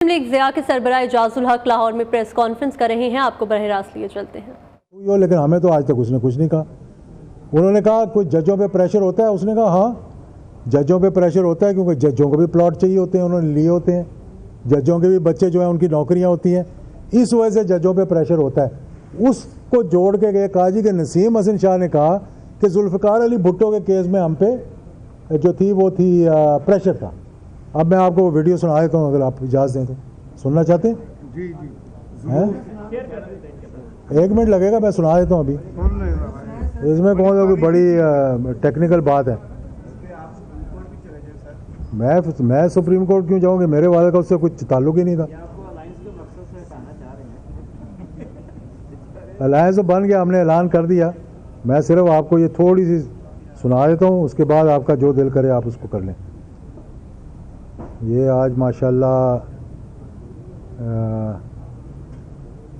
League Zia के सरबराह इजाजुल हक लाहौर में प्रेस कॉन्फ्रेंस कर रहे हैं। आपको बरह रास्त लिए चलते हैं। लेकिन हमें तो आज तक उसने कुछ नहीं कहा। उन्होंने कहा कुछ जजों पे प्रेशर होता है, उसने कहा हाँ जजों पे प्रेशर होता है क्योंकि जजों को भी प्लॉट चाहिए होते हैं, उन्होंने लिए होते हैं, जजों के भी बच्चे जो हैं उनकी नौकरियां होती हैं, इस वजह से जजों पे प्रेशर होता है। उसको जोड़ के गए कहा जी कि नसीम हसन शाह ने कहा कि जुल्फ़िकार अली भुट्टो के केस में हम पे जो थी वो थी प्रेशर था। अब मैं आपको वो वीडियो सुना देता हूँ, अगर आप इजाज़त दें तो। सुनना चाहते हैं? जी जी हैं? 1 मिनट लगेगा, मैं सुना देता हूँ अभी। इसमें कौन सा कोई बड़ी टेक्निकल बात है? मैं सुप्रीम कोर्ट क्यों जाऊँगी? मेरे वाले का उससे कुछ ताल्लुक ही नहीं था। अलायंस तो बन गया, हमने ऐलान कर दिया। मैं सिर्फ आपको ये थोड़ी सी सुना देता हूँ, उसके बाद आपका जो दिल करे आप उसको कर लें। ये आज माशाल्लाह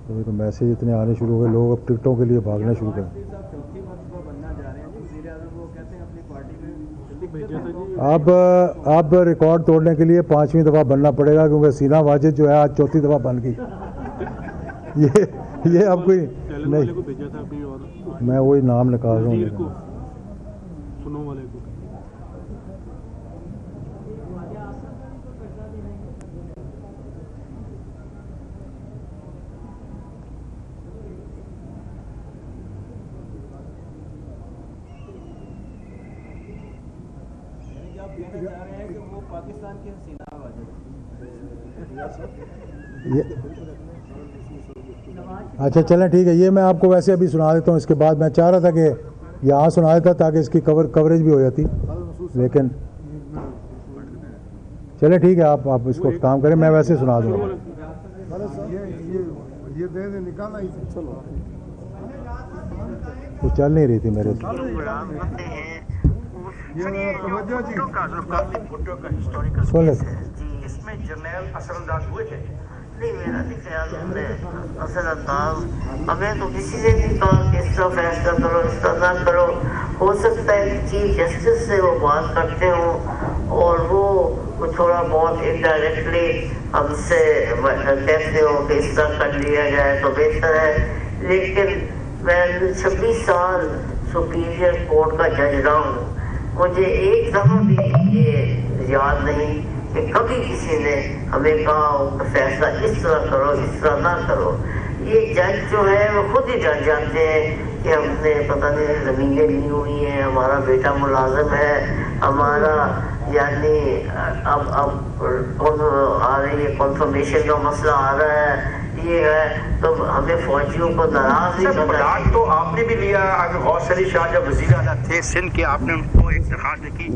ये तो मैसेज इतने आने शुरू हो गए, लोग अब टिकटों के लिए भागना शुरू करें। अब रिकॉर्ड तोड़ने के लिए 5वीं दफ़ा बनना पड़ेगा, क्योंकि सीना वाजिद जो है आज 4थी दफ़ा बन गई। ये अब कोई नहीं, मैं वही नाम निकाल रहा हूँ। अच्छा चलें ठीक है, ये मैं आपको वैसे अभी सुना देता हूँ। इसके बाद मैं चाह रहा था कि यहाँ सुना देता ताकि इसकी कवरेज भी हो जाती, लेकिन चले ठीक है, आप इसको काम करें, मैं वैसे सुना दूँगा। तो चल नहीं रही थी मेरे इसमें जर्नैल असरअंदाज हुए थे। नहीं, मेरा नहीं ख्याल हमने असरअंदाज, हमें तो किसी ने नहीं कहा कि इस तरह फैसला करो, इस तरह ना करो। हो सकता है कि चीफ जस्टिस से वो बात करते हो और वो थोड़ा बहुत इनडायरेक्टली हमसे कहते हो कि इस तरह कर लिया जाए तो बेहतर है। लेकिन मैं 26 साल सुपीरियर कोर्ट का जज रहा हूँ, मुझे एक दफ़ा भी ये याद नहीं कि कभी किसी ने हमें कहा हो कि फैसला इस तरह करो, इस तरह ना करो। ये जज जो है वो खुद ही डर जाते हैं कि हमने पता नहीं ज़मीनें ली हुई हैं, हमारा बेटा मुलाजिम है, हमारा यानी अब आ रही है कॉन्फर्मेशन का मसला आ रहा है, ये है, तो हमें फौजियों को नाराज नहीं करना। तो आपने भी लिया, अगर गौस अली शाह जब वज़ीर आला थे सिंध के, आपने उनको एक दरखास्त की।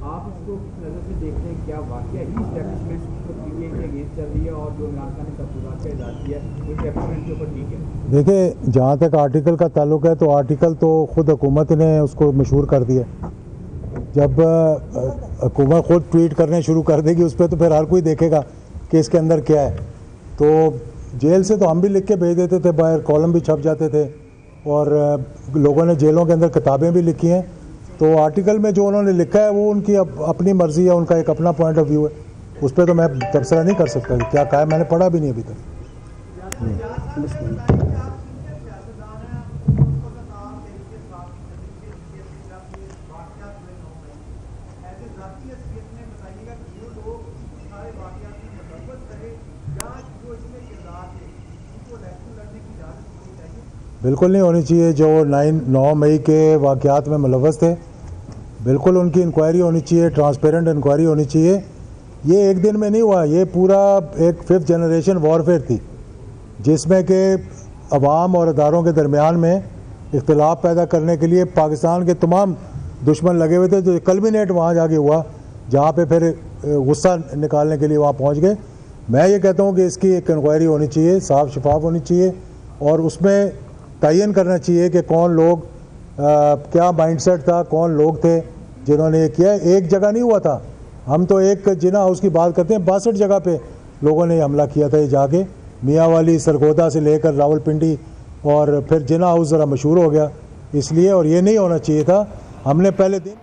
आप इसको किस नज़र से देखते हैं? क्या वाकई ही एस्टैब्लिशमेंट पीटीआई के अगेंस्ट चल रही है और जो इमरान खान ने तहफ़्फ़ुज़ात का इज़हार किया वो एस्टैब्लिशमेंट के ऊपर ठीक है? देखिए, जहाँ तक आर्टिकल का ताल्लुक है तो आर्टिकल तो ख़ुद हुकूमत ने उसको मशहूर कर दिया। जब हुकूमत ख़ुद ट्वीट करने शुरू कर देगी उस पर, तो फिर हर कोई देखेगा कि इसके अंदर क्या है। तो जेल से तो हम भी लिख के भेज देते थे, बाहर कॉलम भी छप जाते थे और लोगों ने जेलों के अंदर किताबें भी लिखी हैं। तो आर्टिकल में जो उन्होंने लिखा है वो उनकी अपनी मर्ज़ी है, उनका एक अपना पॉइंट ऑफ व्यू है, उस पर तो मैं तबसरा नहीं कर सकता। क्या कहा है मैंने पढ़ा भी नहीं अभी तक। बिल्कुल नहीं होनी चाहिए। जो 9 मई के वाक़यात में मुलव्वस थे, बिल्कुल उनकी इंक्वायरी होनी चाहिए, ट्रांसपेरेंट इंक्वायरी होनी चाहिए। ये एक दिन में नहीं हुआ, ये पूरा एक 5th जनरेशन वॉरफेयर थी, जिसमें कि अवाम और अदारों के दरमियान में इख्तिलाफ पैदा करने के लिए पाकिस्तान के तमाम दुश्मन लगे हुए थे। तो कल्मिनेट वहाँ जाके हुआ, जहाँ पे फिर गुस्सा निकालने के लिए वहाँ पहुँच गए। मैं ये कहता हूँ कि इसकी एक इंक्वायरी होनी चाहिए, साफ शफाफ होनी चाहिए, और उसमें तयन करना चाहिए कि कौन लोग क्या माइंडसेट था, कौन लोग थे जिन्होंने ये किया। एक जगह नहीं हुआ था, हम तो एक जिना हाउस की बात करते हैं, 62 जगह पे लोगों ने हमला किया था ये जाके, मियांवाली, सरगोदा से लेकर रावलपिंडी और फिर जिन्ना हाउस ज़रा मशहूर हो गया इसलिए, और ये नहीं होना चाहिए था। हमने पहले दिन